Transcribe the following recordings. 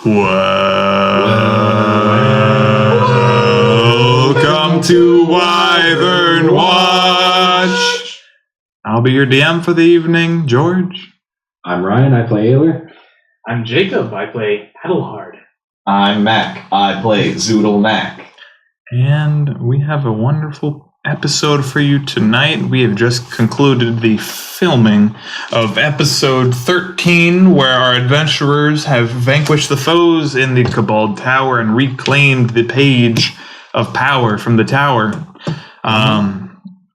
Welcome to Wyvern Watch. I'll be your DM for the evening, George. I'm Ryan, I play Ayler. I'm Jacob, I play Adelhard. I'm Mac, I play Zoodle Mac. And we have a wonderful episode for you tonight. We have just concluded the filming of episode 13, where our adventurers have vanquished the foes in the Cabal Tower and reclaimed the page of power from the tower.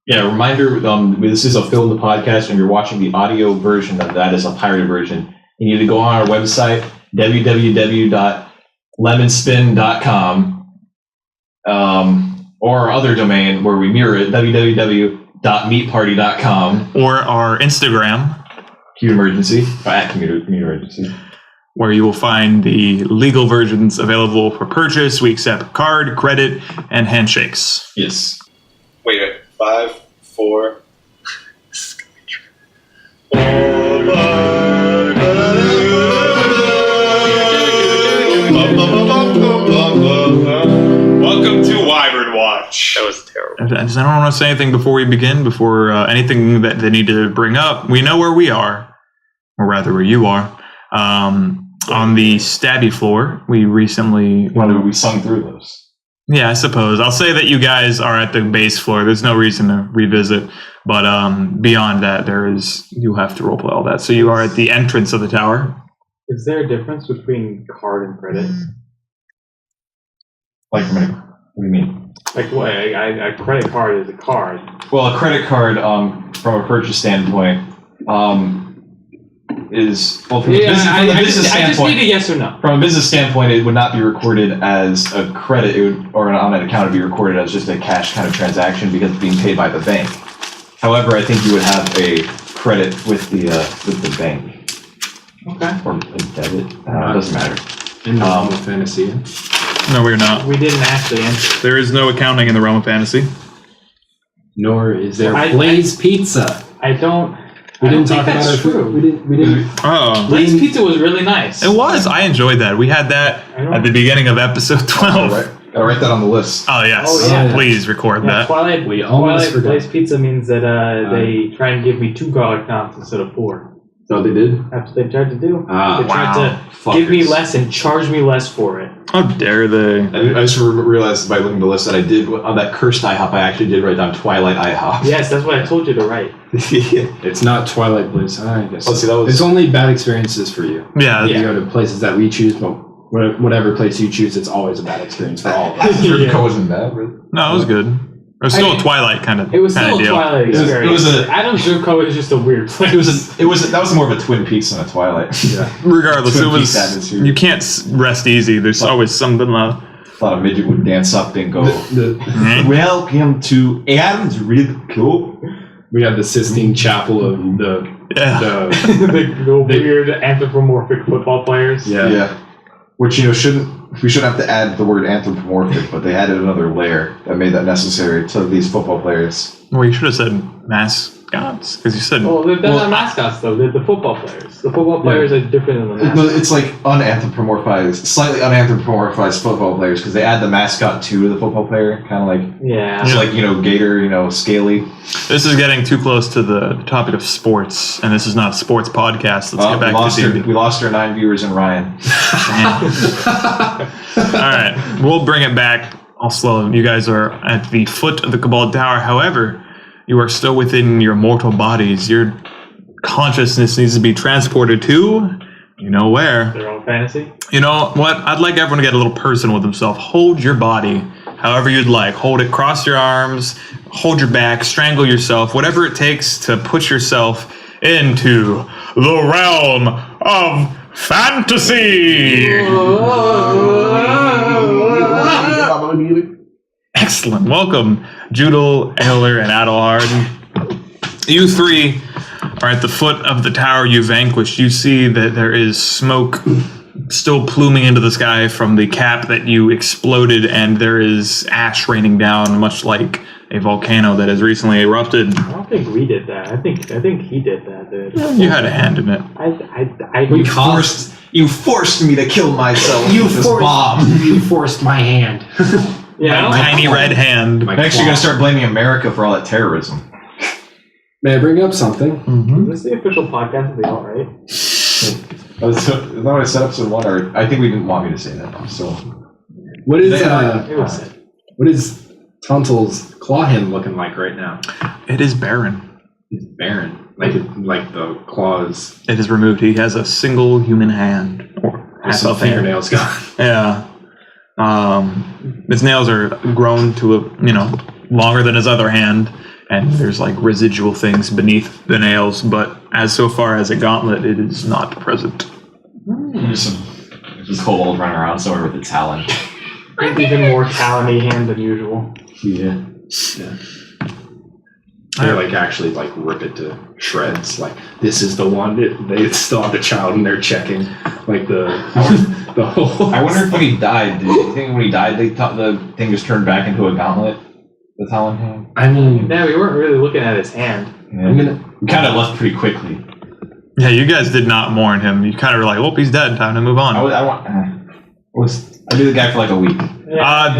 Reminder, this is a film the podcast, and you're watching the audio version of that is a pirated version. You need to go on our website, www.lemonspin.com, or our other domain where we mirror it, www.meatparty.com. Or our Instagram, Emergency, at Community Emergency, where you will find the legal versions available for purchase. We accept card, credit, and handshakes. Yes. Wait, 5, 4. Welcome to Wyvern Watch. That was terrible. Does anyone want to say anything before we begin? Before anything that they need to bring up? We know where we are, or rather where you are. On the stabby floor, we recently... We sung through those. Yeah, I suppose. I'll say that you guys are at the base floor. There's no reason to revisit. But beyond that, you'll have to roleplay all that. So you are at the entrance of the tower. Is there a difference between card and credit? Like, what do you mean? Like, what? A credit card is a card. Well, a credit card, from a purchase standpoint, is from a business I just standpoint. need a yes or no. From a business standpoint, it would not be recorded as a credit, or on an account, it would be recorded as just a cash kind of transaction because it's being paid by the bank. However, I think you would have a credit with the bank. Okay. Or a debit. It doesn't matter. In the realm of fantasy. No, we're not. We didn't actually answer. There is no accounting in the realm of fantasy. Nor is there I- Blaze Pizza. I don't We didn't think talk about that's our food. true. We didn't. Oh. Blaze Pizza was really nice. It was. I enjoyed that. We had that at the beginning of episode 12. Gotta write that on the list. Oh, yes. Oh, yeah. Please record that. Twilight forgot. Blaze Pizza means that they try and give me 2 garlic knots instead of 4. So they did? That's what they tried to do. They tried to Fuckers. give me less and charge me less for it. How dare they? I just realized by looking at the list that I did, on that cursed IHOP, I actually did write down Twilight IHOP. Yes, that's what I told you to write. It's not Twilight Blaze. I guess. Let's see, that was... It's only bad experiences for you. Yeah. You go to places that we choose, but whatever place you choose, it's always a bad experience for all of us. Rubicon wasn't bad, really. No, it was good. It was still a Twilight kind of It was still a deal. Twilight experience. It was Adam's Zurko is just a weird place. That was more of a Twin Peaks than a Twilight. Yeah. Regardless, Twin it was. Peaks atmosphere. You can't rest easy. There's always something left. A lot of midget would dance up and go, Mhm. welcome to Adam's really cool. We have the Sistine Chapel of the the weird anthropomorphic football players. yeah. Which, we shouldn't have to add the word anthropomorphic, but they added another layer that made that necessary to these football players. Well, you should have said mascots, because you said. Well, they're not mascots, though. They're the football players. The football players are different than the mascots. It's like slightly unanthropomorphized football players, because they add the mascot to the football player, kind of like, Yeah. it's like, Gator, Scaly. This is getting too close to the topic of sports, and this is not a sports podcast. Let's get back to D&D. We lost our 9 viewers in Ryan. All right, we'll bring it back. I'll slow. You guys are at the foot of the Cabal Tower. However, you are still within your mortal bodies. Your consciousness needs to be transported to, where. Their own fantasy. You know what? I'd like everyone to get a little personal with themselves. Hold your body however you'd like. Hold it, cross your arms, hold your back, strangle yourself, whatever it takes to put yourself into the realm of fantasy. Excellent. Welcome, Judel, Ayler, and Adelhard. You three are at the foot of the tower you vanquished. You see that there is smoke still pluming into the sky from the cap that you exploded, and there is ash raining down, much like a volcano that has recently erupted. I don't think we did that. I think he did that, dude. You had a hand in it. We You forced me to kill myself You with this forced- bomb. You forced my hand. Yeah, I don't Tiny red hand. My I'm actually claw. going to start blaming America for all that terrorism. May I bring up something? Mm-hmm. Is this the official podcast of the alt-right? Is that what I said episode 1? Or I think we didn't want me to say that. So What is It was what is Hontle's claw hand looking like right now? It is barren. It's barren. Like the claws, It is removed. He has a single human hand. Or with half some of hand. fingernails gone. Yeah. His nails are grown to longer than his other hand, and there's like residual things beneath the nails, but as so far as a gauntlet, it is not present. there's some kobold running around somewhere with a talon. even more talony hand than usual. Yeah. They actually rip it to shreds. Like, this is the one. They still have the child and they're checking the whole. I wonder if when he died, do you think when he died, the thing just turned back into a gauntlet? The talon hand? I mean, Yeah, we weren't really looking at his hand. Yeah. We kind of left pretty quickly. Yeah, you guys did not mourn him. You kind of were like, "Oh, he's dead. Time to move on." I knew the guy for like a week.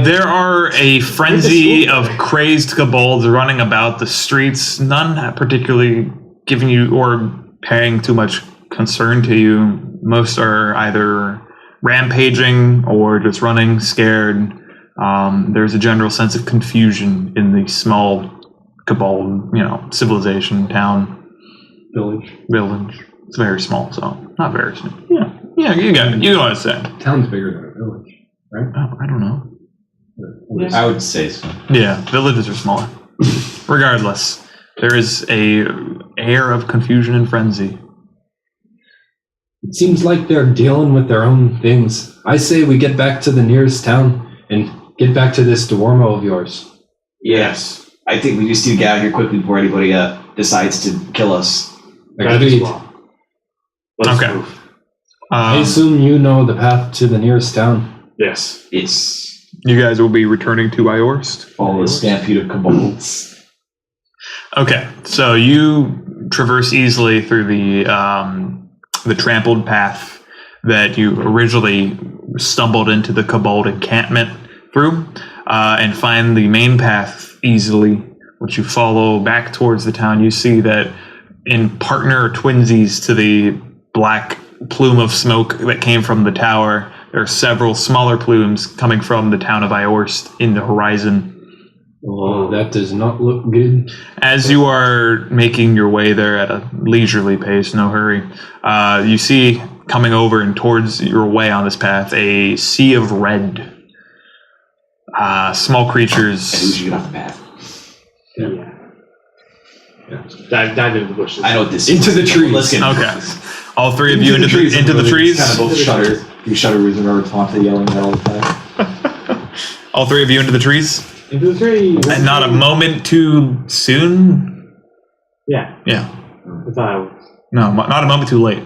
There are a frenzy of crazed kobolds running about the streets, none particularly giving you or paying too much concern to you. Most are either rampaging or just running scared. There's a general sense of confusion in the small kobold, civilization, town, village. It's very small, so not very small. Yeah, you got it. You know what I'm saying. Town's bigger than a village, right? Oh, I don't know. I would say so. Yeah, villages are smaller. Regardless, there is a air of confusion and frenzy. It seems like they're dealing with their own things. I say we get back to the nearest town and get back to this Dwarmo of yours. Yes. I think we just need to get out of here quickly before anybody decides to kill us. Agreed. Let's Okay. move. I assume you know the path to the nearest town. Yes. It's You guys will be returning to Iorst. follow the stampede of kobolds. Okay, so you traverse easily through the trampled path that you originally stumbled into the kobold encampment through, and find the main path easily. Once you follow back towards the town, you see that in partner twinsies to the black plume of smoke that came from the tower, there are several smaller plumes coming from the town of Iorst in the horizon. Oh, that does not look good. As you are making your way there at a leisurely pace, no hurry, you see coming over and towards your way on this path a sea of red. Small And we creatures. should get off the path. Yeah. Dive into the bushes. I know what this Into is. the trees. Let's get Okay. All three of you into the trees. Kind of both shudder. You shudder with remember Hontle yelling that all the time. All three of you into the trees. Into the trees. And not a moment too soon. Yeah. Yeah. That's how I was. No, not a moment too late.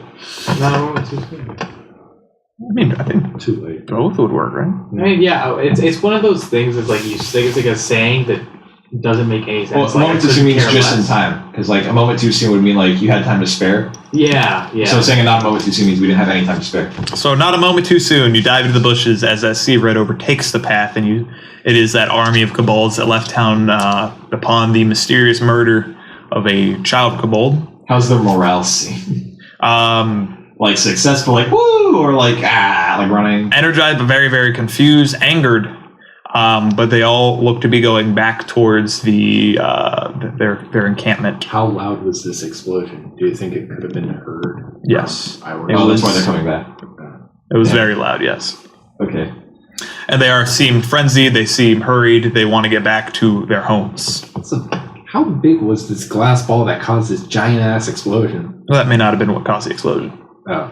Not a moment too soon. I mean, I think Too late. both would work, right? I mean, yeah, it's one of those things that's like you think it's like a saying that doesn't make any sense. Well, a Like, moment I too soon couldn't means care just in less. time. Because like a moment too soon would mean like you had time to spare. Yeah, yeah. So saying a not a moment too soon means we didn't have any time to spare. So not a moment too soon, you dive into the bushes as that sea of red overtakes the path, and it is that army of kobolds that left town upon the mysterious murder of a child kobold. How's their morale scene? Like successful, like woo, or like like running. Energized but very, very confused, angered, but they all look to be going back towards their encampment. How loud was this explosion? Do you think it could have been heard? Yes. Oh, that's why they're coming back. It was Yeah. very loud, yes. Okay. And they seem frenzied, they seem hurried, they want to get back to their homes. How big was this glass ball that caused this giant ass explosion? Well, that may not have been what caused the explosion. Oh.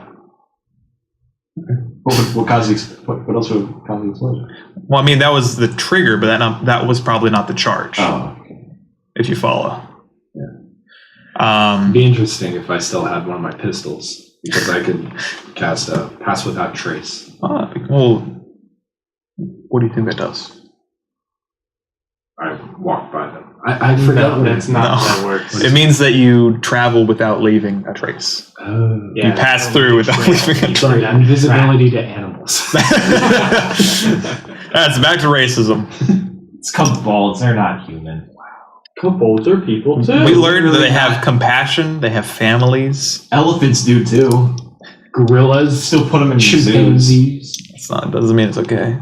What caused what else would cause the explosion? Well, I mean, that was the trigger, but that was probably not the charge, Oh. if you follow. It'd be interesting if I still had one of my pistols, because I could cast a Pass Without Trace. Well, what do you think that does? I walk by them. I forgot. No, that's not No. how that works. It means that you travel without leaving a trace. Oh. You pass through without leaving a It's like trace. invisibility to animals. That's back to racism. It's kobolds. They're not human. Kobolds are people too. We learned that they have compassion, they have families. Elephants do too. Gorillas, Still put them in zoos. chimpanzees. It's not, doesn't mean it's okay.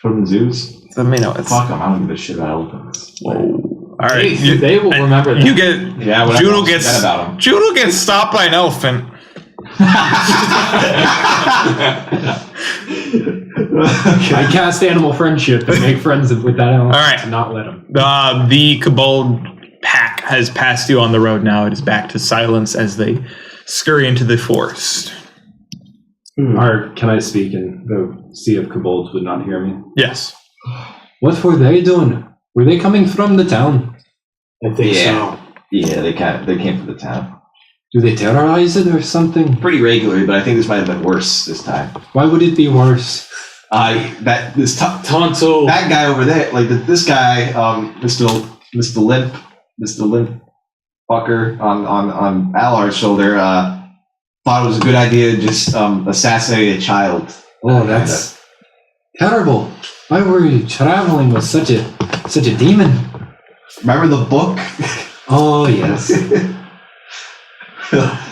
Put them in zoos. Doesn't mean it's. Fuck them. I don't give a shit about elephants. Whoa. All right. They will remember that. You get. Yeah, whatever. Juno I'll gets. forget about them. Juno gets stopped by an elephant. I cast animal friendship and make friends with that animal. All right. To not let them. The kobold pack has passed you on the road now. It is back to silence as they scurry into the forest. Or can I speak and go see if kobolds would not hear me? Yes. What were they doing? Were they coming from the town? I think Yeah. so. Yeah, they came from the town. Do they terrorize it or something? Pretty regularly, but I think this might have been worse this time. Why would it be worse? Hauntle. That guy over there, like this guy, Mr. Limp fucker on Allar's shoulder, thought it was a good idea to just assassinate a child. Oh, that's terrible. Why were you traveling with such a demon? Remember the book? Oh yes.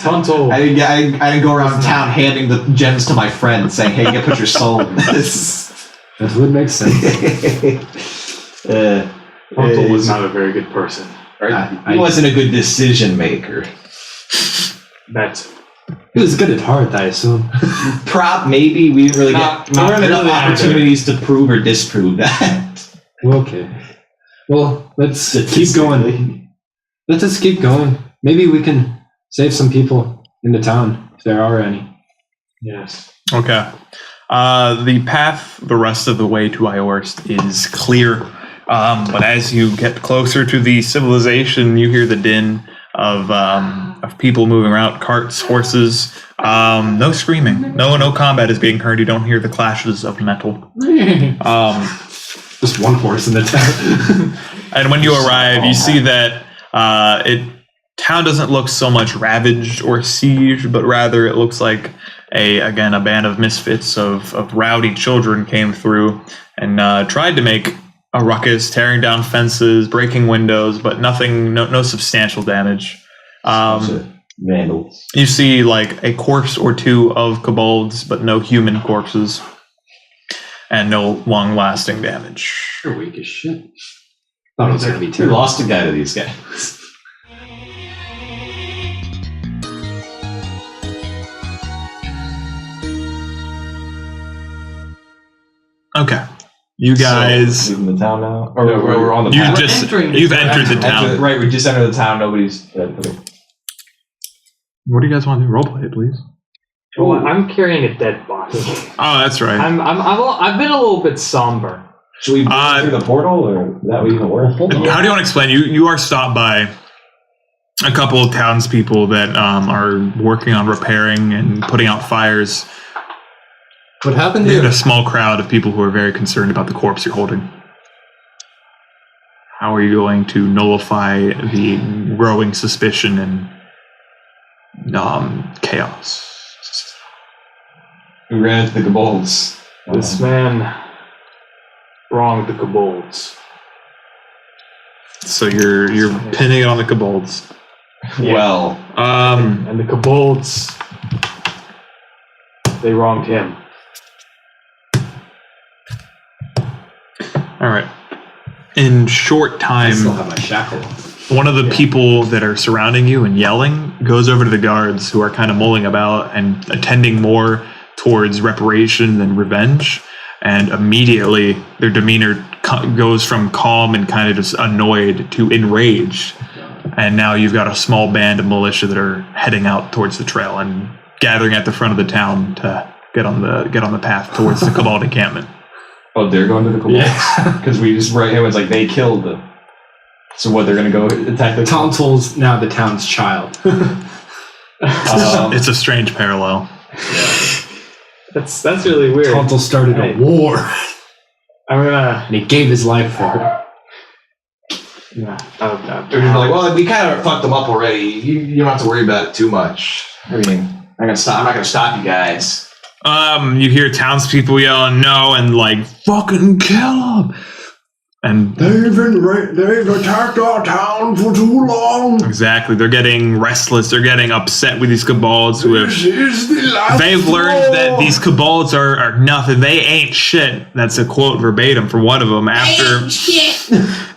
Hauntle. I didn't go around town handing the gems to my friends saying, "Hey, you put your soul in this." That would make sense. Hauntle was not a very good person. He wasn't a good decision maker. That's He was good at heart, I assume. Maybe we didn't really Not there weren't enough really either. opportunities to prove or disprove that. Okay. Well, let's keep going. Let us keep going. Maybe we can save some people in the town, if there are any. yes. Okay. The path the rest of the way to Iorst is clear. But as you get closer to the civilization, you hear the din of people moving around, carts, horses. No screaming. No combat is being heard. You don't hear the clashes of metal. Just one horse in the town. And when you arrive, you see that town doesn't look so much ravaged or sieged, but rather it looks like a band of misfits of rowdy children came through and tried to make a ruckus, tearing down fences, breaking windows, but nothing, no substantial damage. Vandals. You see like a corpse or two of kobolds, but no human corpses, and no long-lasting damage. You're weak as shit. Thought it was going to be We terrible. lost a guy to these guys. Okay, you guys, So, leaving the town now? Or No, we're on the you've path? you've entered the town. Right, we just entered the town. Nobody's. Okay. What do you guys want to do? Roleplay it, please. Well, I'm carrying a dead body. Oh, that's right. I've been a little bit somber. Should we go through the portal, or is that what even worth? How do you want to explain? You are stopped by a couple of townspeople that are working on repairing and putting out fires. What happened And here? a small crowd of people who are very concerned about the corpse you're holding. How are you going to nullify the growing suspicion and chaos? We ran into the kobolds. This man wronged the kobolds. So you're pinning it on the kobolds. Yeah. Well, And the kobolds, they wronged him. All right. In short I time, still have my shackle. one of the people that are surrounding you and yelling goes over to the guards who are kind of mulling about and attending more towards reparation than revenge. And immediately their demeanor goes from calm and kind of just annoyed to enraged. And now you've got a small band of militia that are heading out towards the trail and gathering at the front of the town to get on the path towards the Kobold encampment. oh, they're going to the kobolds? Yeah. Because we just right here was like, they killed them. So what, they're going to go attack the Hauntle's now the town's child. It's a strange parallel. That's really weird. Hauntle started a Right. war, I'm gonna and he gave his life for it. Yeah. They're just like, well, we kind of fucked them up already. You don't have to worry about it too much. I mean, I'm not gonna stop you guys. You hear townspeople yelling no and like fucking kill him. And They've attacked our town for too long. exactly, they're getting restless. They're getting upset with these kobolds who have. This is the last They've learned straw. that these kobolds are nothing. They ain't shit. That's a quote verbatim from one of them. After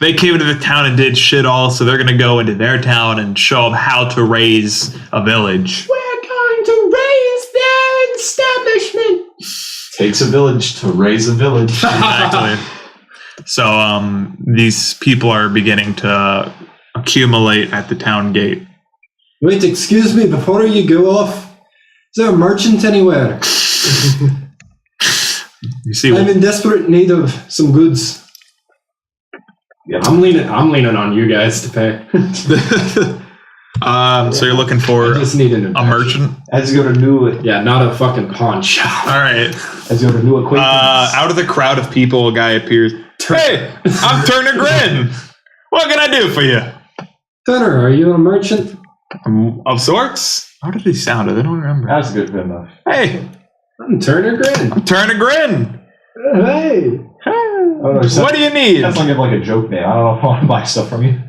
they came into the town and did shit all, so they're gonna go into their town and show them how to raise a village. We're going to raise their establishment. Takes a village to raise a village. Exactly. So these people are beginning to accumulate at the town gate. Wait, excuse me, before you go off, is there a merchant anywhere? You see, I'm in desperate need of some goods. Yeah. I'm leaning on you guys to pay. so you're looking I for just need an a merchant. As you go to new, Yeah, not a fucking pawn shop. All right. as you go to new acquaintance. Out of the crowd of people, a guy appears. Hey, I'm Turner Grin. What can I do for you? Turner, are you a merchant? Of sorts. How did they sound? I don't remember. That's good enough. Hey, I'm Turner Grin. I'm Turner Grin. Hey. Oh, no, What do you need? That's like a joke name. I don't know if I want to buy stuff from you.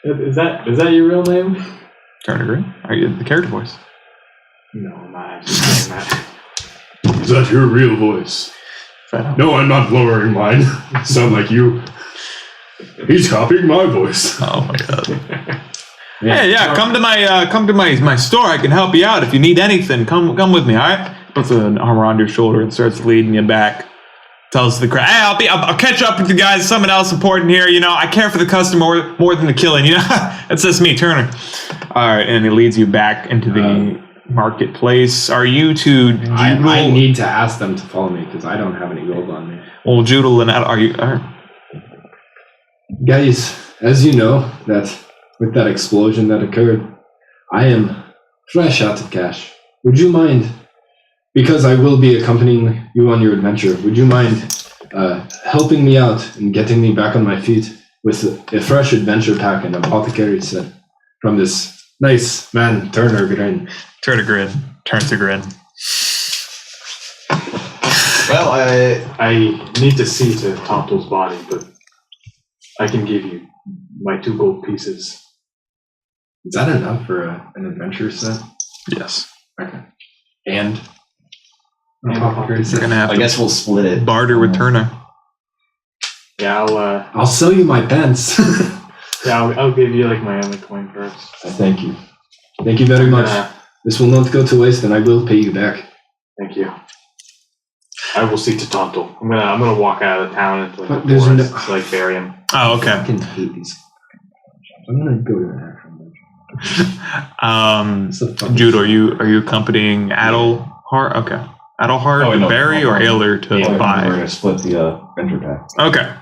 Is that your real name? Turner Grin. Are you the character voice? No, I'm not actually saying that. Is that your real voice? No, I'm not lowering mine. Sound like you. He's copying my voice. Oh my god. Hey, yeah, come to my store. I can help you out if you need anything. Come with me, all right? Puts an arm around your shoulder and starts leading you back. Tells the crowd, hey, I'll catch up with you guys. Something else important here. You know, I care for the customer more than the killing. You know, that's just me, Turner. All right, and he leads you back into the marketplace. Are you to? I need to ask them to follow me because I don't have any gold on me. Well, Judel and are you? Guys, as you know, that with that explosion that occurred, I am fresh out of cash. Would you mind, because I will be accompanying you on your adventure, would you mind helping me out and getting me back on my feet with a fresh adventure pack and apothecary set from this nice man, Turner Grin? Turn to grin. Turn to grin. Well, I need to see to Hontle's body, but I can give you my 2 gold pieces. Is that enough for an adventure set? Yes. Okay. And And apothecary You're set? gonna have I to guess we'll split it. barter with Turner. Yeah, I'll sell you my pants. I'll give you like my only coin first. Thank you. Thank you very much. This will not go to waste, and I will pay you back. Thank you. I will see to Hontle. I'm gonna walk out of the town into But the there's forest no- to like bury him. Oh, I okay. fucking hate these. I'm gonna go to an actual merchant. Jude, are you accompanying Adelhard? Okay. Adelhard Oh, to no. Barry or Ayler to We're buy? going to split the venture pack. Okay.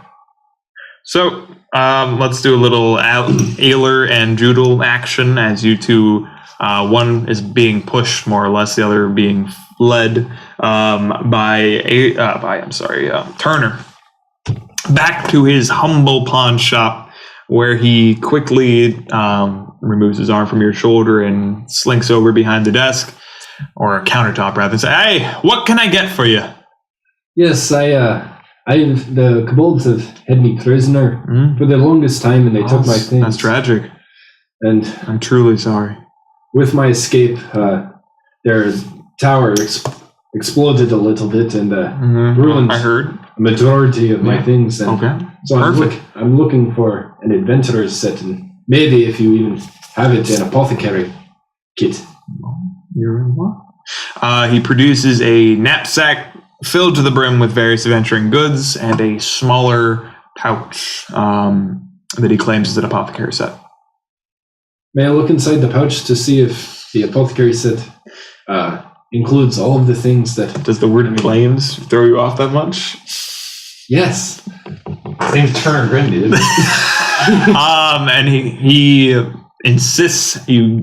So let's do a little Ayler and Judel action as you two. One is being pushed more or less, the other being led by Turner back to his humble pawn shop, where he quickly removes his arm from your shoulder and slinks over behind the desk, or a countertop rather, and say, "Hey, what can I get for you?" Yes, the kobolds have had me prisoner for the longest time, and they took my things. That's tragic. And I'm truly sorry. with my escape, their tower exploded a little bit and ruined I heard. a majority of my things. And Okay. so I'm looking for an adventurer's set, and maybe if you even have it, an apothecary kit. You're in what? He produces a knapsack filled to the brim with various adventuring goods and a smaller pouch that he claims is an apothecary set. May I look inside the pouch to see if the apothecary set includes all of the things that... Does the word claims throw you off that much? Yes. Same Turner Grin, dude. And he insists you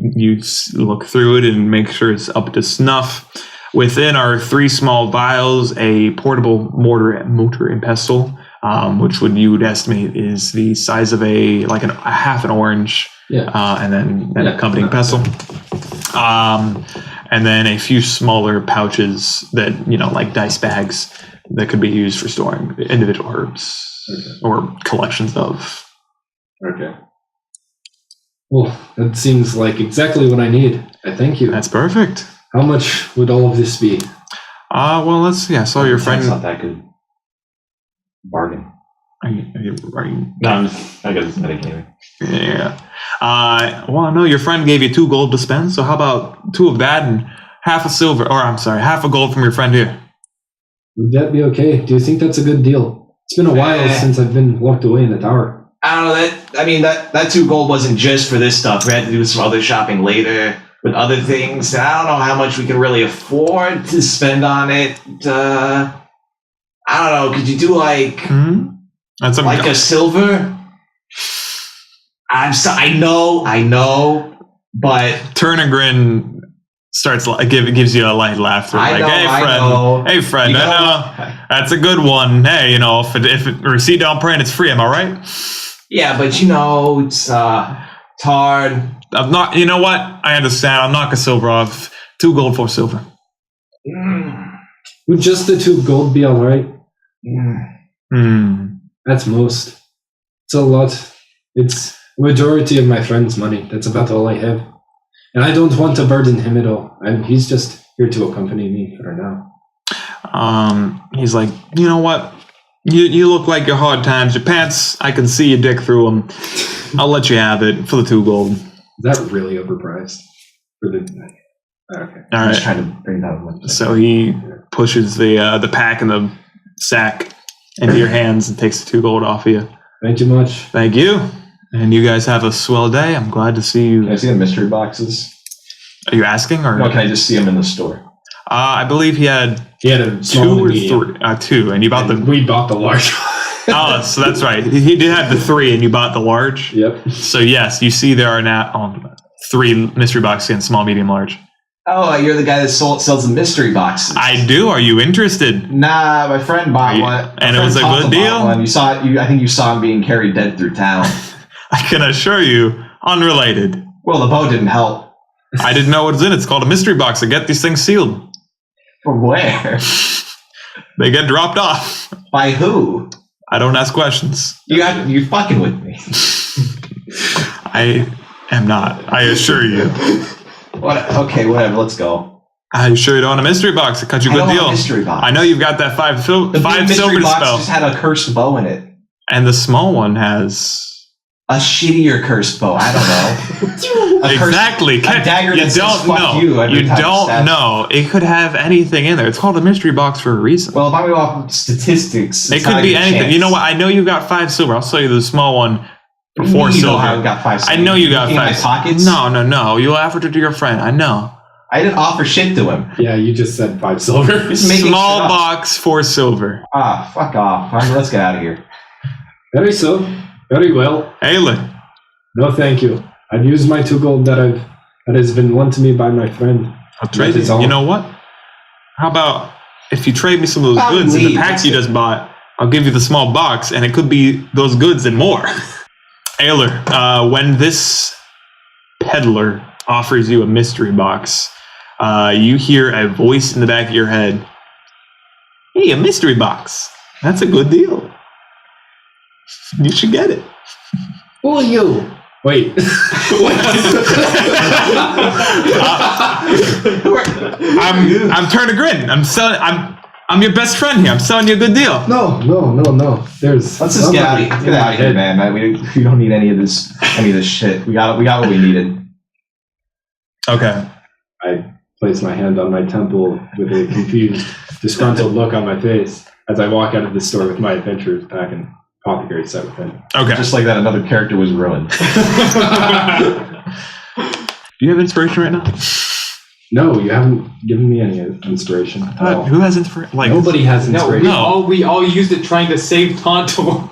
look through it and make sure it's up to snuff. Within are 3 small vials, a portable mortar and pestle, which you would estimate is the size of a half an orange, and then an accompanying pestle. And then a few smaller pouches that, like dice bags that could be used for storing individual herbs or collections of. Okay. Well, that seems like exactly what I need. I thank you. That's perfect. How much would all of this be? Well, let's see. I saw your friend. It's not that good. Bargain. Are you No, I guess it's metagaming. Yeah. Well, I know your friend gave you 2 gold to spend, so how about 2 of that and half a gold from your friend here? Would that be okay? Do you think that's a good deal? It's been a while since I've been locked away in the tower. I don't know. That 2 gold wasn't just for this stuff. We had to do some other shopping later with other things. I don't know how much we can really afford to spend on it. I don't know. Could you do That's a silver? I know, but Turnagrin gives you a light laughter. Hey friend, I know that's a good one. Hey, if receipt don't print, it's free. Am I right? Yeah, but it's hard. I'm not. You know what? I understand. I'll knock a silver off. 2 gold for silver. Would just the 2 gold be all right? That's most. It's a lot. It's majority of my friend's money. That's about all I have. And I don't want to burden him at all. He's just here to accompany me for now. He's like, you know what? You look like your hard times. Your pants, I can see your dick through them. I'll let you have it for the 2 gold. Is that really overpriced? Okay. All I'm just right. trying to bring that one. So he pushes the pack and the sack into your hands and takes the 2 gold off of you. Thank you much. Thank you. And you guys have a swell day. I'm glad to see you. Can I see the mystery boxes? Are you asking, or No, can I just see them in the store? I believe he had a 2 or 3. 2, and you bought We bought the large one. Oh, so that's right. He did have the 3, and you bought the large. Yep. So yes, you see there are now 3 mystery boxes and small, medium, large. Oh, you're the guy that sells the mystery boxes. I do. Are you interested? Nah, my friend bought one. And it was a good deal? One. I think you saw him being carried dead through town. I can assure you, unrelated. Well, the bow didn't help. I didn't know what was in it. It's called a mystery box. I get these things sealed. From where? They get dropped off. By who? I don't ask questions. You fucking with me. I am not. I assure you. Okay, whatever. Let's go. I assure you don't want a mystery box. It cut you a good deal. A mystery box. I know you've got that 5 silver box spell. just had a cursed bow in it. And the small one has a shittier cursed bow. I don't know. Exactly. A dagger you that don't says, "Fuck know. you don't know. It could have anything in there. It's called a mystery box for a reason. Well, if I go off statistics, it could be anything. You know what? I know you got 5 silver. I'll sell you the small one for 4 silver. I got 5 silver. I know you got 5. My pockets? No. You offered it to your friend. I know. I didn't offer shit to him. Yeah, you just said 5 silver. Small box, 4 silver. Ah, fuck off. All right, let's get out of here. Very well. Ayla. No, thank you. I've used my 2 gold that has been lent to me by my friend. I'll trade it. You know what? How about if you trade me some of those goods in the packs you just bought, I'll give you the small box, and it could be those goods and more. Ayler, when this peddler offers you a mystery box, you hear a voice in the back of your head. Hey, a mystery box. That's a good deal. You should get it. Who are you? Wait. I'm turning grin. I'm your best friend here. I'm selling you a good deal. No. Let's just get out of here, man. We don't need any of this shit. We got what we needed. Okay. I place my hand on my temple with a confused, disgruntled look on my face as I walk out of the store with my adventurer's pack and apothecary set with him. Okay. Just like that, another character was ruined. Do you have inspiration right now? No, you haven't given me any inspiration. Who has inspiration? Nobody has inspiration. We all used it trying to save Hauntle.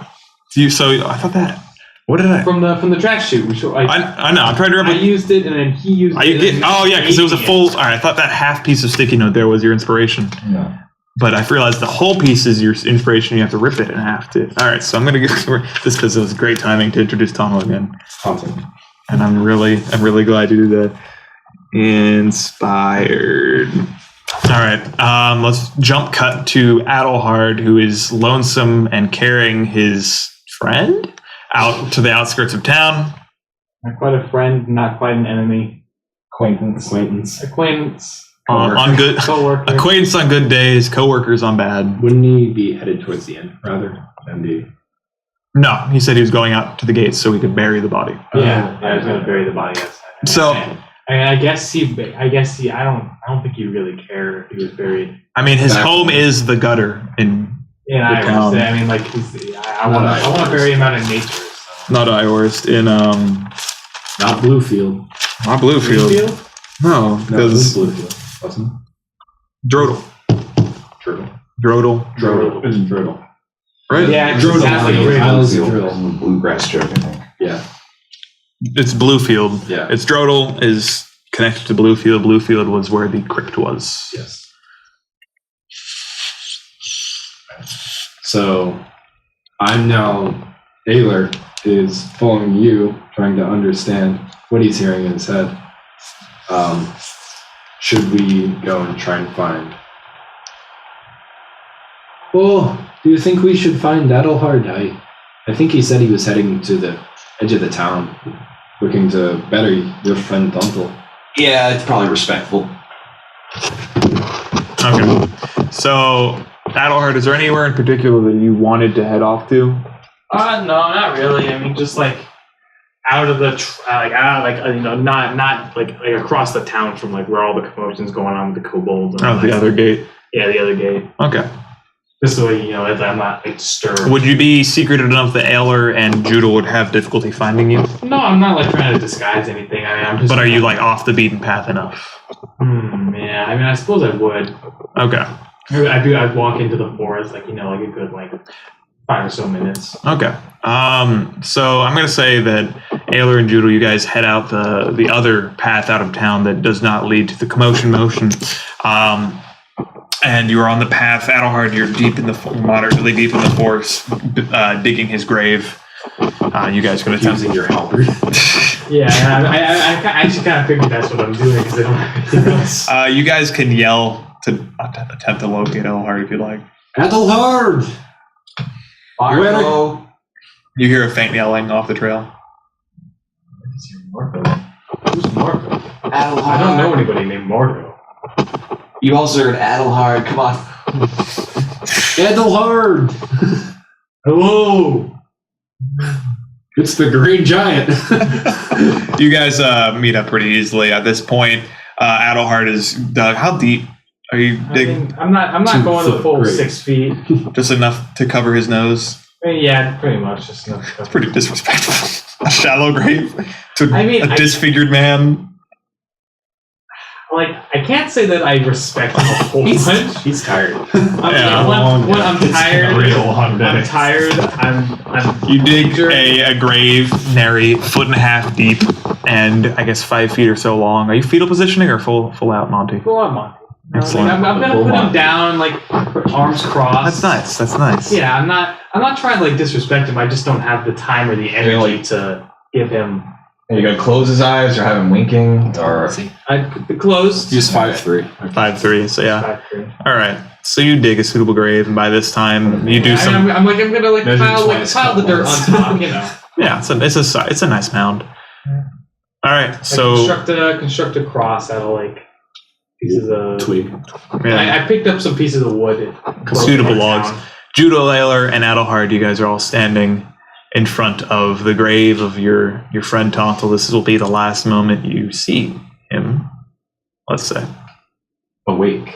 So I thought that. What did I? From the trash chute. I know. I'm trying to remember. I used it, and then he used it. Oh yeah, because it was a full. All right, I thought that half piece of sticky note there was your inspiration. No. But I've realized the whole piece is your inspiration. You have to rip it in half too. All right, so I'm gonna give this because it was great timing to introduce Hontle again, Hauntle. and I'm really glad you did that. Inspired. All right, let's jump cut to Adelhard, who is lonesome and carrying his friend out to the outskirts of town. Not quite a friend, not quite an enemy. Acquaintance. Acquaintance. On good Coworker. acquaintance on good days, coworkers on bad. Wouldn't he be headed towards the end rather than the? No, he said he was going out to the gates so he could bury the body. Yeah, I was gonna bury the body outside. So, I guess he. I don't think he really cared if he was buried. I mean, his home is the gutter in In The town. Iowa. I mean, like I want to bury him out in nature. So. not Iorst, in Not Bluefield. not Bluefield. Bluefield? No, No, it was because Bluefield, wasn't it? Drodel. Turtle. Drodel. It was Driddle. Right? Yeah, Driddle. exactly. Isles of Bluefield. Driddle. Bluegrass joke, I think. Yeah. It's Bluefield. Yeah. It's Drodel is connected to Bluefield. Bluefield was where the crypt was. Yes. So I'm now, Ayler is following you, trying to understand what he's hearing in his head. Should we go and try and find? Well, do you think we should find Adelhard? I think he said he was heading to the edge of the town, looking to better your friend Hontle. Yeah, it's probably respectful. Okay. So, Adelhard, is there anywhere in particular that you wanted to head off to? No, not really. I mean, just like out of the not like across the town from like where all the commotion's going on with the kobolds. And Oh, the other gate. Yeah, the other gate. Okay. Just so I'm not like disturbed. Would you be secreted enough that Ayler and Judah would have difficulty finding you? No, I'm not like trying to disguise anything. I mean, I'm just. But are you like off the beaten path enough? Yeah, I mean, I suppose I would. Okay. I'd walk into the forest like a good 5 or so minutes. Okay. So I'm gonna say that Ayler and Judah, you guys head out the other path out of town that does not lead to the commotion motion. And you're on the path. Adelhard, you're moderately deep in the forest, digging his grave. You guys can attempt Using your halberd. Yeah, I actually kind of figured that's what I'm doing because I don't have anything else. You guys can yell to attempt to locate Adelhard if you like. Adelhard! Marco! You hear a faint yelling off the trail. Marco. Who's Marco? Adelhard. I don't know anybody named Marco. You also heard Adelhard. Come on. Adelhard! Hello. It's the Green Giant. You guys meet up pretty easily at this point. Adelhard is dug. How deep are you digging? I'm not 2 going the foot full grave. 6 feet. Just enough to cover his nose. Yeah, pretty much just enough. It's pretty disrespectful. A shallow grave to I mean, a disfigured man. Like, I can't say that I respect him a whole bunch. He's tired. I'm tired. I'm tired. I'm You dig a grave nary 1.5 feet deep and I guess 5 feet or so long. Are you fetal positioning or full out, Monty? Go on, Monty. Excellent. I'm gonna put him down, like arms crossed. That's nice. Yeah, I'm not trying to disrespect him. I just don't have the time or the energy to give him. Are you gonna close his eyes or have him winking or? Closed. He's 5'3". 5'3", so yeah. 5'3". All right. So you dig a suitable grave, and by this time you do some. I'm gonna Measure pile twice, pile the dirt on top, Yeah, it's a nice mound. All right. So construct a cross out of pieces of Twig. yeah, I picked up some pieces of wood. suitable logs. Judah, Ayler, and Adelhard, you guys are all standing in front of the grave of your friend Hontle. This will be the last moment you see him. Let's say. Awake.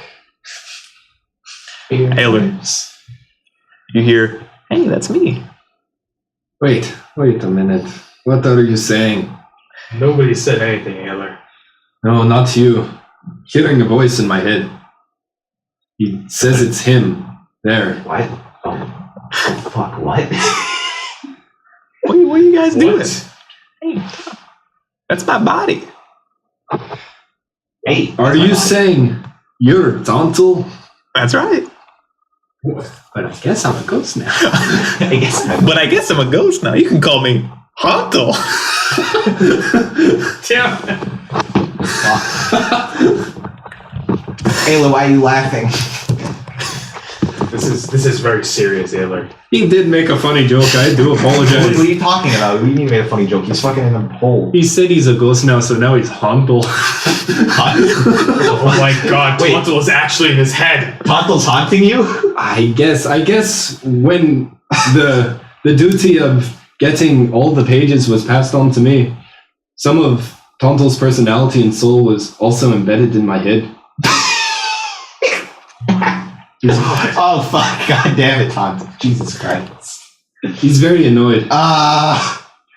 Ayler, you hear, "Hey, that's me." Wait a minute. What are you saying? Nobody said anything, Ayler. No, not you. Hearing a voice in my head. He says it's him. There. What? Oh fuck! What? What are you guys doing? What? Hey, that's my body. Hey. Are you saying you're Hontle? That's right. But I guess I'm a ghost now. I guess. But I guess I'm a ghost now. You can call me Hauntle. Damn. Ayla, why are you laughing? This is very serious, Ayla. He did make a funny joke. I do What apologize. are you talking about? We even made a funny joke. He's fucking in a hole. He said he's a ghost now, so now he's Hauntle. Oh my god, Wait. Hontle is actually in his head. Tontle's haunting you? I guess when the duty of getting all the pages was passed on to me, some of Tontle's personality and soul was also embedded in my head. Oh fuck! God damn it, Tontle! Jesus Christ! He's very annoyed.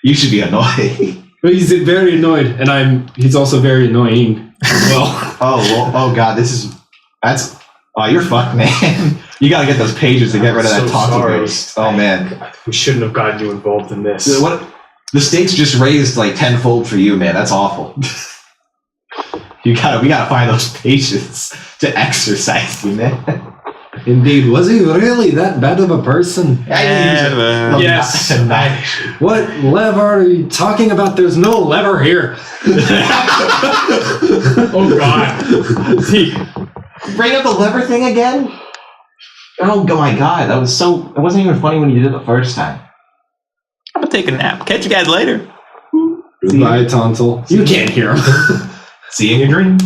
You should be annoyed. But he's very annoyed, and he's also very annoying as well. Oh god, you're fucked, man. You gotta get those pages to get rid of that so Tontle sorry. ghost. Oh man. We shouldn't have gotten you involved in this. What? The stakes just raised like tenfold for you, man. That's awful. We gotta find those pages to exercise you, man. Indeed, was he really that bad of a person? Yes. What lever are you talking about? There's no lever here. Oh god. Bring up the lever thing again? Oh my god, it wasn't even funny when you did it the first time. I'm gonna take a nap. Catch you guys later. Goodbye, Hauntle. You can't hear him. See you in your dreams.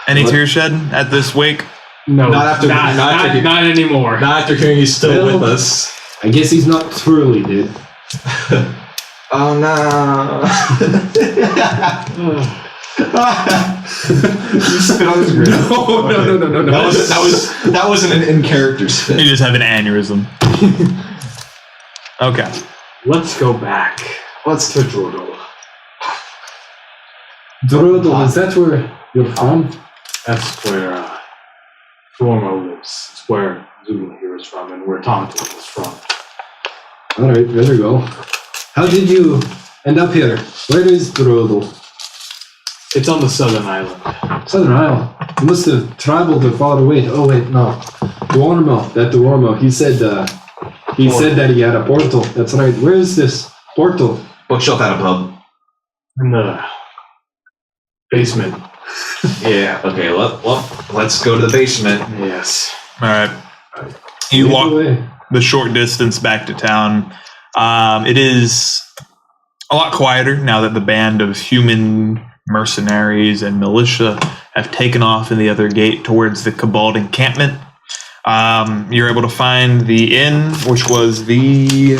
Any tears shed at this wake? No, Not anymore. Not after hearing he's still with us. I guess he's not truly dead. Oh no. You spit on his grin. No. That wasn't in character spit. You just have an aneurysm. Okay. Let's go back. Let's to Drodel. Drodel, is that where you're from? That's where Formo lives. It's where Zulu here is from and where Tonto is from. Alright, there we go. How did you end up here? Where is Drodel? It's on the southern island. Southern Isle. You must have traveled far away. Oh wait, no. Duormo. He said that he had a portal. That's right. Where is this portal? Bookshelf at a pub. In the basement. Yeah, okay, let's go to the basement. Yes. All right. You Lead walk the way. the short distance back to town. It is a lot quieter now that the band of human mercenaries and militia have taken off in the other gate towards the Cabal encampment. You're able to find the inn, which was the...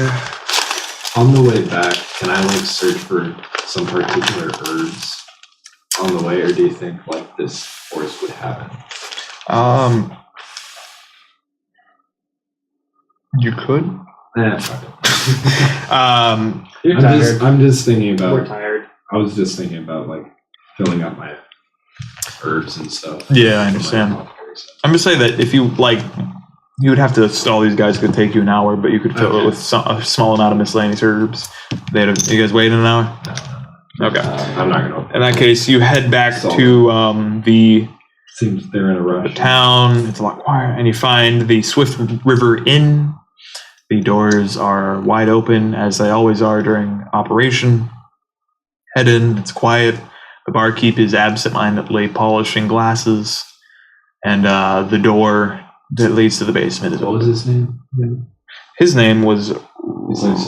On the way back, can I search for some particular herbs on the way, or do you think this forest would happen? You could. Fuck it. You're I'm just thinking We're about. tired. I was just thinking about filling up my herbs and stuff. Yeah, I understand. I'm just saying that if you you would have to all these guys could take you an hour, but you could fill it with a small amount of miscellaneous herbs. You guys waiting an hour? No. Okay. I'm not gonna. In that case, you head back to the Seems they're in a rush. town. It's a lot quieter, and you find the Swift River Inn. The doors are wide open, as they always are during operation. Head in. It's quiet. The barkeep is absent-mindedly polishing glasses, and the door that leads to the basement is What was open. his name? His name was His name's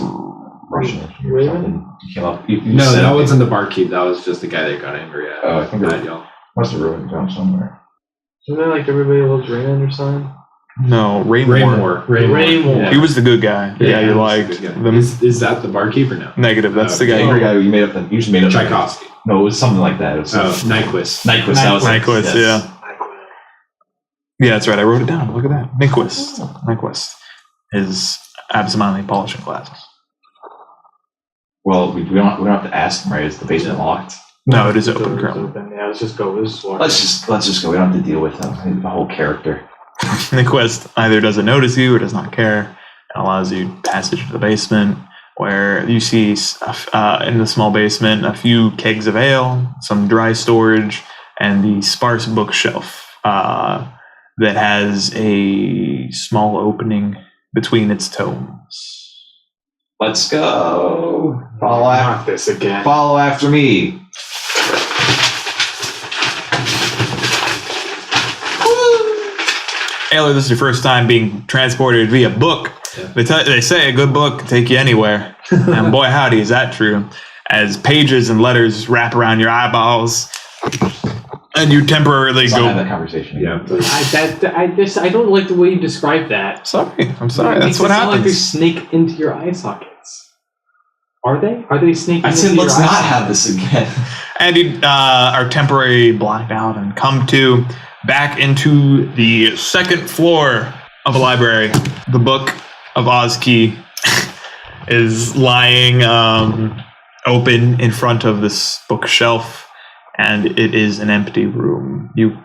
Russian or something. You came up. You No, said that it. wasn't the barkeep. That was just the guy that got angry at. Oh, I think Bad y'all. must have written it down somewhere. Isn't that like everybody loves Raymond or something? no Raymore. Raymore. He was the good guy. The guy you liked. Is that the barkeep or no? Negative. That's the The guy. angry guy you made up. You just made up. Tchaikovsky. No, it was something like that. It was Nyquist. Nyquist. That was it. Nyquist. Yes. Yeah. Yeah, that's right. I wrote it down. Look at that. Nyquist is absentmindedly polishing glasses. Well, we don't have to ask him, right? Is the basement locked? No, it is The open door's currently. open. Yeah, let's just go. Let's walk. Let's just go. We don't have to deal with him. The whole character. Nyquist either doesn't notice you or does not care, and allows you passage to the basement, where you see in the small basement a few kegs of ale, some dry storage, and the sparse bookshelf that has a small opening between its tomes. Let's go. Follow Not this again. Follow after me. Ayler, this is your first time being transported via book. Yeah. They say a good book can take you anywhere. And boy, howdy, is that true. As pages and letters wrap around your eyeballs, and you temporarily Let's not go... have that conversation. Yeah. I don't like the way you describe that. Sorry, I'm sorry. It That's makes what it sound like they happens. snake into your eye sockets. Are they? Are they snaking I into said your let's eye not sockets? have this again. And you are temporarily blacked out and come to back into the second floor of a library. The Book of Ozki is lying open in front of this bookshelf, and it is an empty room. You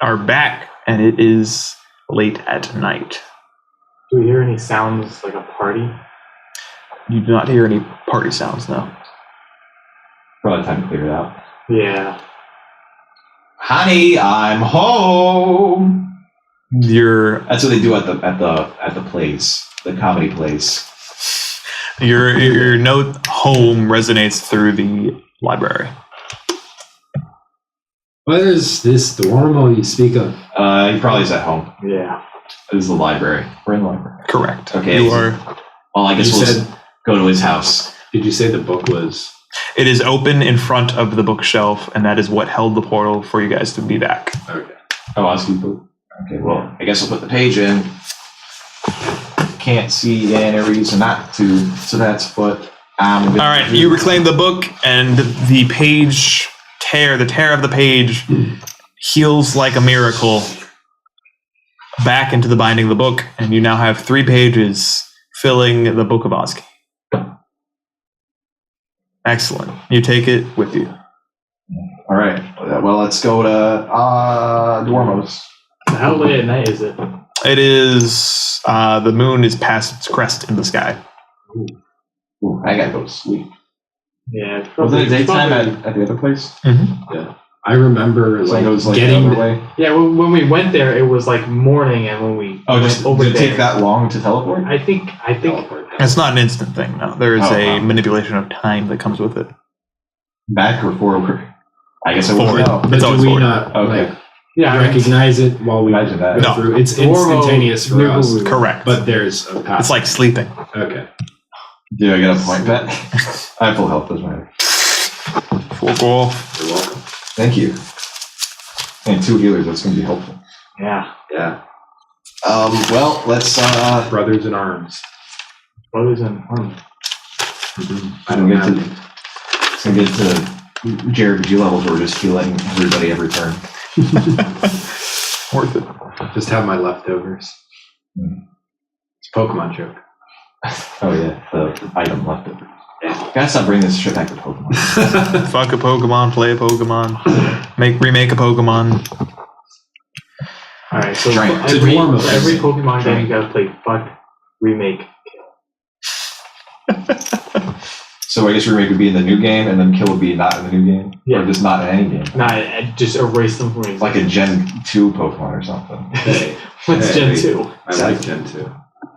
are back, and it is late at night. Do we hear any sounds like a party? You do not hear any party sounds now. Probably time to clear it out. Yeah. Honey, I'm home. That's what they do at the plays, the comedy plays. Your note home resonates through the library. Where is this Duormo you speak of? He probably is at home. Yeah. This is the library. We're in the library. Correct. Okay. You are. Well, I guess You we'll said- just go to his house. Did you say the book was? It is open in front of the bookshelf, and that is what held the portal for you guys to be back. Okay. Oh, I'll speak. Okay, well, I guess I'll put the page in. Can't see any reason not to, so that's what I'm gonna All right, do. you reclaim the book, and the page tear, the tear of the page heals like a miracle back into the binding of the book, and you now have 3 pages filling the Book of Ozki. Excellent. You take it with you. All right, well, let's go to Duormo's. How late at night is it? It is, the moon is past its crest in the sky. Ooh, I gotta go to sleep. Yeah. It's Was it probably- daytime probably- at the other place? Yeah. I remember So it goes like getting the other way? Yeah, when we went there, it was like morning, and when we Oh, went just over did it there, take that long to teleport? I think It's not an instant thing, no. There is Oh, a wow. manipulation of time that comes with it. Back or forward? I guess I won't Forward. know. But It's do always we forward. not Okay. yeah, recognize it while we Imagine that. go No. through? It's Duormo instantaneous for knew us. we were- Correct. But there's a path. It's like sleeping. Okay. Do I get a point bet? I have full health, doesn't matter. Full goal. You're welcome. Thank you. And 2 healers, that's gonna be helpful. Yeah. Yeah. Well, let's Brothers in arms. Brothers and I don't get have to it. it's gonna get to JRPG levels where we're just healing everybody every turn. Worth it. Just have my leftovers. It's a Pokemon joke. Oh yeah, the item leftover. Gotta stop bringing this shit back to Pokemon. Fuck a Pokemon, play a Pokemon, remake a Pokemon. all right. So Right. for every, Duormo. for every Pokemon game, you gotta play fuck, remake. So I guess remake would be in the new game, and then kill would be not in the new game, Yeah. or just not in any game. Nah, just erase them from It's like a Gen 2 Pokemon or something. Hey, What's hey, Gen 2? I like Gen 2.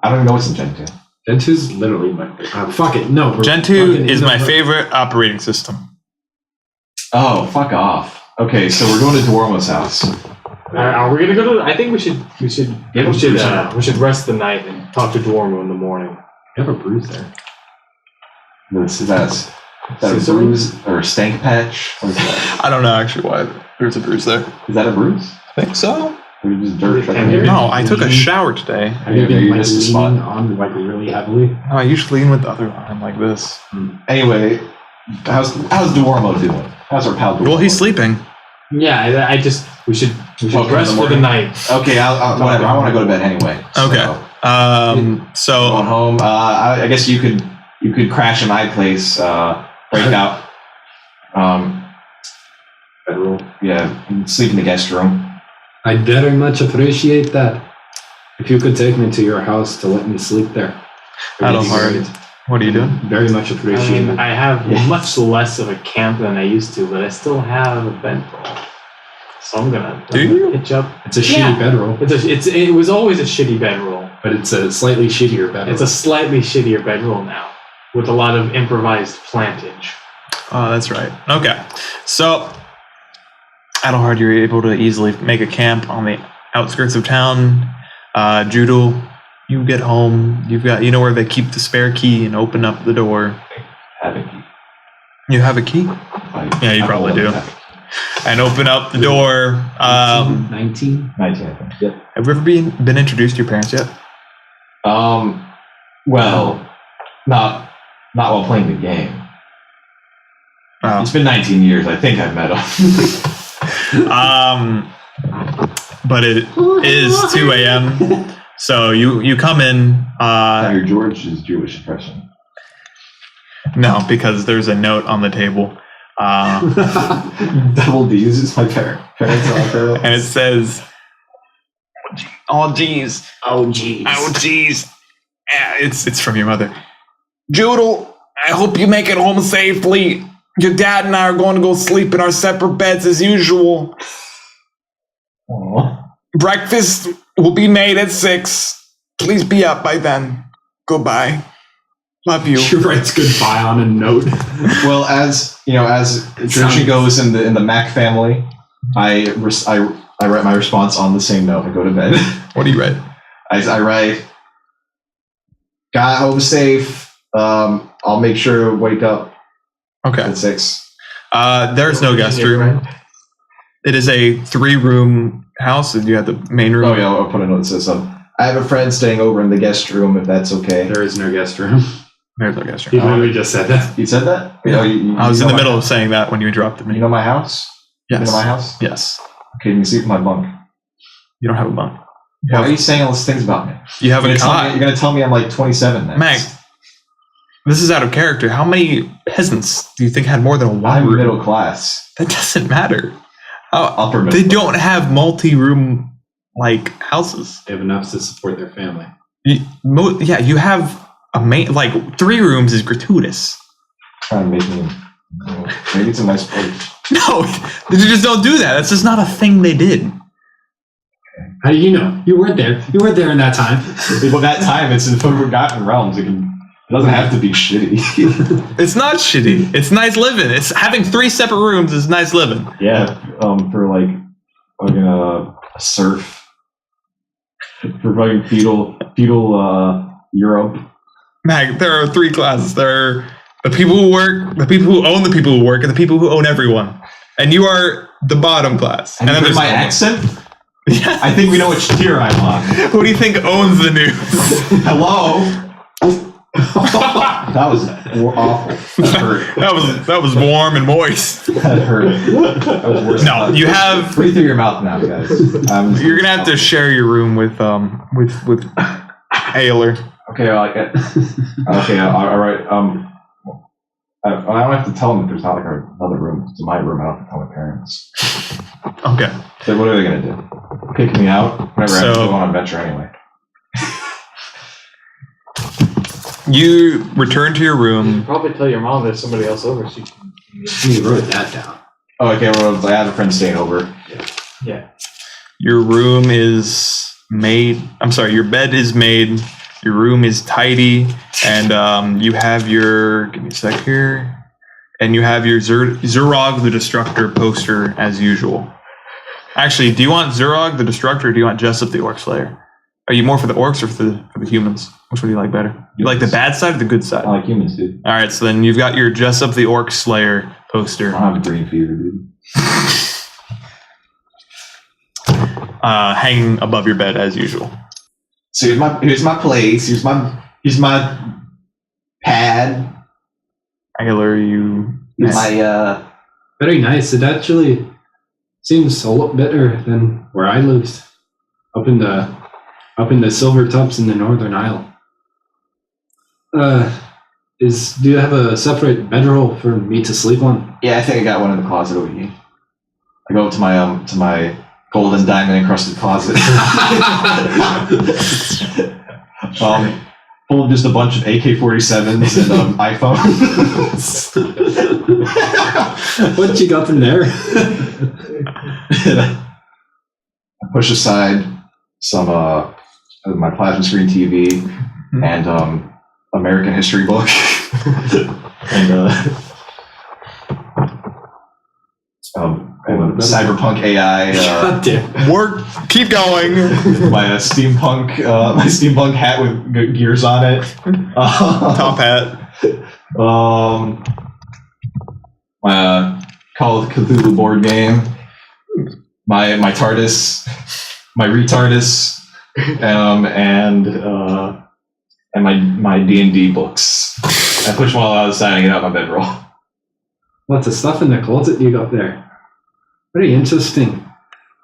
I don't even know what's in Gen 2. Gen 2's literally my favorite. Fuck it. No. we're Gen 2 fucking- is no, my no. favorite operating system. Oh, fuck off. Okay, so we're going to Duormo's house. Are we gonna go to? I think we should Yeah, we should bruise. we should rest the night and talk to Duormo in the morning. You have a bruise there. That's a Scissoring? bruise or a stank patch? What is that? I don't know actually why there's a bruise there. Is that a bruise? I think so. Or just dirt? Have you No, I took a shower today. Have you Yeah, been you like missed a leaning spot. on like really heavily? No, I usually lean with the other arm like this. Anyway, how's Duormo doing? How's our pal Duormo? Well, he's sleeping. Yeah, I just we should Welcome rest in the for the morning. night. Okay, I'll whatever. I want to go to bed anyway. Okay. So, So going home. I guess you could crash in my place. Break out. Federal. Yeah, and sleep in the guest room. I'd very much appreciate that. If you could take me to your house to let me sleep there. That'll It'd be hard. great. what are you doing? Very much I appreciate mean, it. I have Yeah. much less of a camp than I used to, but I still have a bed. So I'm gonna Do you? pitch up. It's a shitty bedroll, It was always a shitty bedroll. but it's a slightly shittier bedroll. It's a slightly shittier bedroll now, with a lot of improvised plantage. Oh, that's right. Okay. So, Adelhard, you're able to easily make a camp on the outskirts of town. Judel, you get home. You know where they keep the spare key and open up the door. Have a key. You have a key? Yeah, you probably do. And open up the door. 19? 19, I think. Yep. Have you ever been introduced to your parents yet? Well, not while playing the game. Oh. It's been 19 years. I think I've met him. But it is 2 a.m. So you come in. Your George's Jewish impression. No, because there's a note on the table. Double D's is my parents out there. And it says, "Oh geez, Oh, geez. oh geez." It's from your mother. Judel, I hope you make it home safely. Your dad and I are going to go sleep in our separate beds as usual. Aww. Breakfast will be made at 6. Please be up by then. Goodbye. Love you. She writes goodbye on a note. Well, as tradition goes in the Mac family, I write my response on the same note. I go to bed. What do you write? I write, "Got home safe. I'll make sure to wake up Okay. at 6." There's no guest room. It is a 3-room house, and you have the main room. Oh yeah, I'll put a note that says, "I have a friend staying over in the guest room. If that's okay." There is no guest room. There's no guest He room. literally just said that. You said that? You I was in know the my middle of house? saying that when you interrupted me. You know my house? Yes. You know my house? Yes. Okay, you can sleep in my bunk. You don't have a bunk. Why are you saying all these things about me? You have a You're cot. gonna tell me I'm like 27 next. Meg, this is out of character. How many peasants do you think had more than one I'm room? middle class. That doesn't matter. Upper middle They class. don't have multi-room like houses. They have enough to support their family. Yeah, you have a main 3 rooms is gratuitous. Trying to make me. Maybe it's a nice place. No, you just don't do that. That's just not a thing they did. How do you know? You weren't there. You weren't there in that time. Well, that time it's in Forgotten Realms. It doesn't have to be shitty. It's not shitty. It's nice living. It's having 3 separate rooms is nice living. Yeah, for like fucking a surf. For fucking feudal Europe. Mag, there are 3 classes. There are the people who work, the people who own the people who work, and the people who own everyone. And you are the bottom class. And then there's there's my accent? Yeah. I think we know which tier I'm on. Who do you think owns the news? Hello? That was awful. That hurt. that was warm and moist. That hurt. That was worse. No, you have. Breathe through your mouth now, guys. You're gonna have to share your room with Ayler. Okay, okay, all right. I don't have to tell them that there's not like another room. It's my room. I don't have to tell my parents. Okay. So what are they gonna do? Kick me out? Whenever I have to go on an adventure anyway. You return to your room. Probably tell your mom there's somebody else over. So You wrote that down. Oh, okay. Well, I have a friend staying over. yeah. Your room is made. I'm sorry. Your bed is made. Your room is tidy, and you have your. Give me a sec here. And you have your Zurog the Destructor poster as usual. Actually, do you want Zurog the Destructor, or do you want Jessup the Orc Slayer? Are you more for the orcs or for the humans? Which one do you like better? You like the bad side or the good side? I like humans, dude. All right, so then you've got your Jessup the Orc Slayer poster. I don't have green fever, dude. Hanging above your bed as usual. So here's my place. Here's my pad. Ayler, you. Here's my Very nice. It actually seems a lot better than where I lived, up in the Silver Tops in the Northern Isle. Do you have a separate bedroll for me to sleep on? Yeah, I think I got one in the closet over here. I go up to my gold and diamond encrusted closet. Full of just a bunch of AK-47s and iPhones. What you got in there? I push aside some my plasma screen TV and American history book and cyberpunk AI. God damn. Work. Keep going. My steampunk hat with gears on it. Top hat. My Call of Cthulhu board game. My TARDIS. My retardis. And my DnD books. I push them all out of the side and get out my bedroll. Lots of stuff in the closet you got there. Very interesting.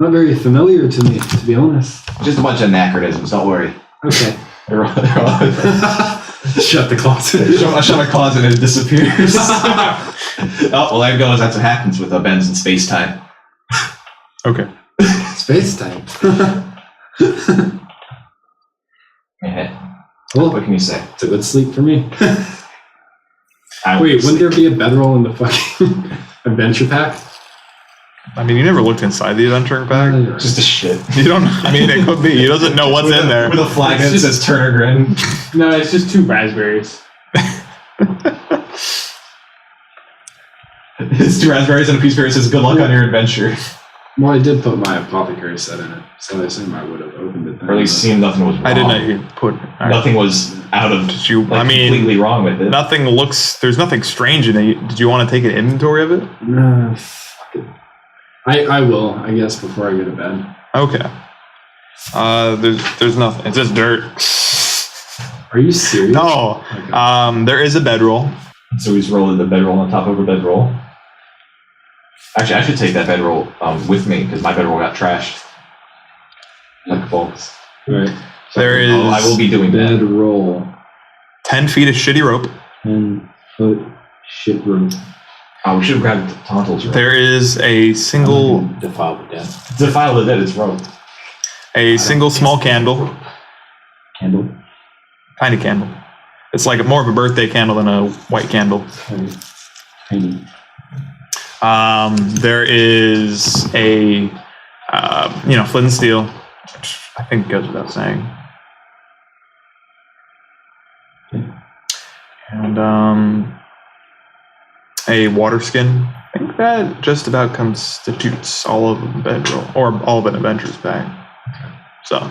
Not very familiar to me, to be honest. Just a bunch of anachronisms, don't worry. Okay. They're all- Shut the closet. I shut my closet and it disappears. Oh, well, there goes. That's what happens with bends in space-time. Okay. Space time. Yeah. Cool. What can you say? It's a good sleep for me. I Wait, wouldn't there be a bedroll in the fucking adventure pack? I mean, you never looked inside the adventure pack. Just a shit. You don't. I mean, it could be. He doesn't know what's in there. With a flag that says Turner Grin. No, it's just 2 raspberries. It's 2 raspberries and a piece of beer that says good luck on your adventure. Well, I did put my apothecary set in it, so I assume I would have opened it then. Or at least seen nothing was wrong. I didn't know you put. Nothing was out of. Did you? Like, I mean, completely wrong with it. nothing looks. There's nothing strange in it. Did you want to take an inventory of it? No, fuck it. I will, I guess, before I go to bed. Okay. There's nothing. It's just dirt. Are you serious? No. Okay. There is a bedroll. So he's rolling the bedroll on top of a bedroll. Actually, I should take that bedroll with me because my bedroll got trashed. Like bolts. Right. So There is I will be doing that. Bedroll. 10 feet of shitty rope. 10-foot shit room. Oh, we should have grabbed Hontle's rope. There is a single Defile the dead. Defile the dead, it's rope. single small candle, Candle. tiny candle. It's like more of a birthday candle than a white candle. Tiny. There is a flint and steel, which I think goes without saying. Okay. And a water skin. I think that just about constitutes all of the bedroll, or all of an adventurer's bag. So, if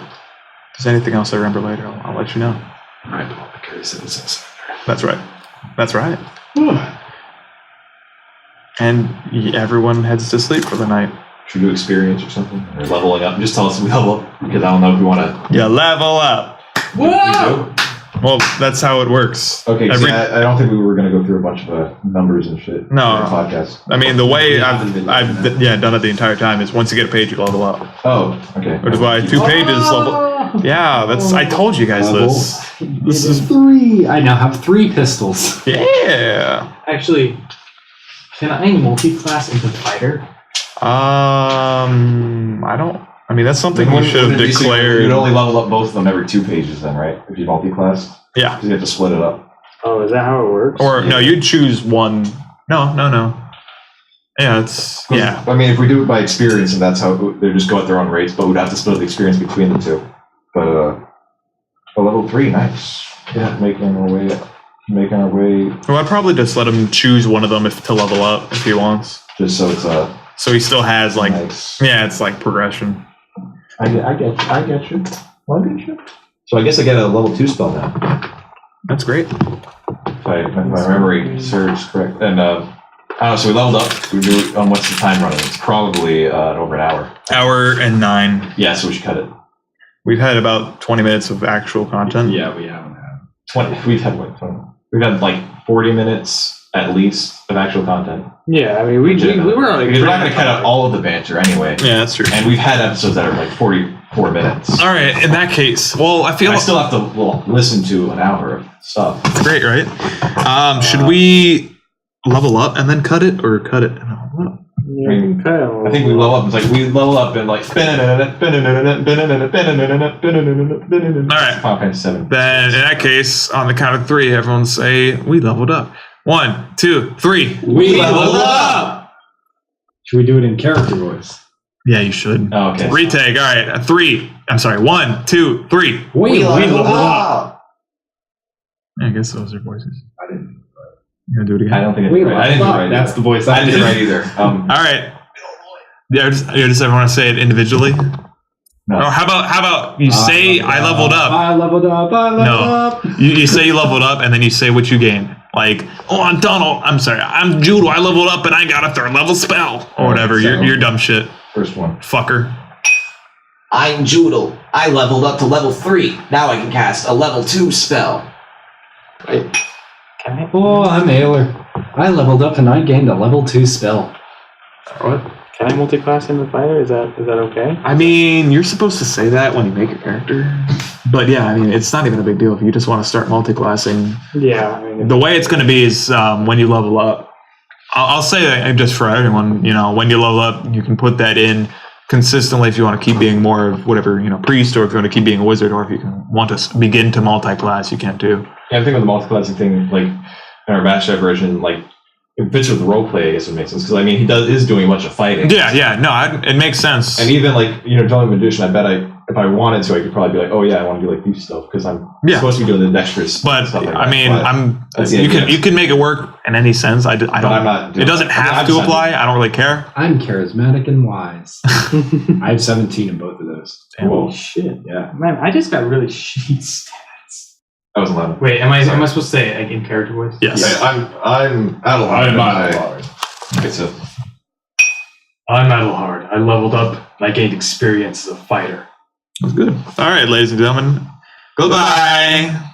there's anything else I remember later, I'll let you know. My apothecary set is also That's right. That's right. And everyone heads to sleep for the night. Should we do experience or something? Or leveling up? Just tell us we level up because I don't know if we want to. You level up. Whoa! Well, that's how it works. Okay, 'cause Every- I don't think we were going to go through a bunch of numbers and shit. No. in the podcast. I mean, the way Yeah, I've done it the entire time is once you get a page, you level up. Oh, okay. Which is why 2 pages level. Yeah, I told you guys Level. this. This is 3. I now have 3 pistols. Yeah. Actually, can I multi-class into fighter? I don't. I mean, that's something we should have declared. You'd only level up both of them every 2 pages, then, right? If you multi-class, Yeah. because you have to split it up. Oh, is that how it works? Or no, you'd choose one. No. Yeah, it's yeah. I mean, if we do it by experience, and that's how they just go at their own rates, but we'd have to split the experience between the 2. But level 3, nice. Yeah, making our way. Well, I'd probably just let him choose one of them to level up if he wants. Just so it's So he still has like nice. yeah, it's like progression. I get you. So I guess I get a level 2 spell now. That's great. If my memory serves correct. And so we leveled up. We do it on what's the time running? It's probably over an hour. Hour and 9. Yeah, so we should cut it. We've had about 20 minutes of actual content. Yeah, we haven't had. 20. We've had what? 20? We've had like 40 minutes at least of actual content. Yeah, I mean, we were like. Because we're not going to cut out all of the banter anyway. Yeah, that's true. And we've had episodes that are like 44 minutes. All right, in that case, well, I feel I still have to listen to an hour of stuff. it's great, right? Should we level up and then cut it, or cut it and then level up? Yeah, I mean, kinda I think we level up. It's like we level up and like. All All right. Final Fantasy 7. Then, in that case, on the count of 3, everyone say we leveled up. 1, 2, 3. We leveled up! Should we do it in character voice? Yeah, you should. Oh, okay. Retake. All right. 3. I'm sorry. 1, 2, 3. We leveled up. Yeah, I guess those are voices. I didn't. You gonna do it I again? don't think I We did right. I didn't do it leveled up. right. That's either. the voice I didn't do it right either. All right. Yeah, just everyone say it individually. No. Or how about you say I leveled up? I leveled up. I leveled up. You say you leveled up, and then you say what you gain. Like, oh, I'm Donald. I'm sorry, I'm Judo. I leveled up, and I got a 3rd level spell, or whatever. So- You're dumb shit, First one. fucker. I'm Joodle. I leveled up to level 3. Now I can cast a level 2 spell. Oh, I'm Ailer. I leveled up and I gained a level 2 spell. What? Can I multi-class in the fighter? Is that okay? I mean, you're supposed to say that when you make your character, but yeah, I mean, it's not even a big deal if you just want to start multi-classing. Yeah. I mean, The way it's going to be is when you level up. I'll say that just for everyone. You know, when you level up, you can put that in consistently if you want to keep being more of whatever, priest, or if you want to keep being a wizard, or if you want to begin to multi-class, you can too. Yeah, I think with the multi-classing thing, like in our Match-Up version, like it fits with the role play. I guess it makes sense because I mean he is doing a bunch of fighting. Yeah, no, it makes sense. And even like Jolly Magician, I bet if I wanted to, I could probably be like, oh yeah, I want to do like youth stuff because I'm supposed to be doing the dexterous But stuff like I that. mean, But that's the you idea. can make it work in any sense. I don't. I'm not doing It doesn't have to apply. I don't really care. I'm charismatic and wise. I have 17 in both of those. Whoa. shit. Yeah. Man, I just got really shitty stats. That was 11. Wait, am I supposed to say it in character voice? Yes. I'm Adelhard. Okay, so I'm Adelhard. I leveled up and I gained experience as a fighter. That's good. All right, ladies and gentlemen. Goodbye.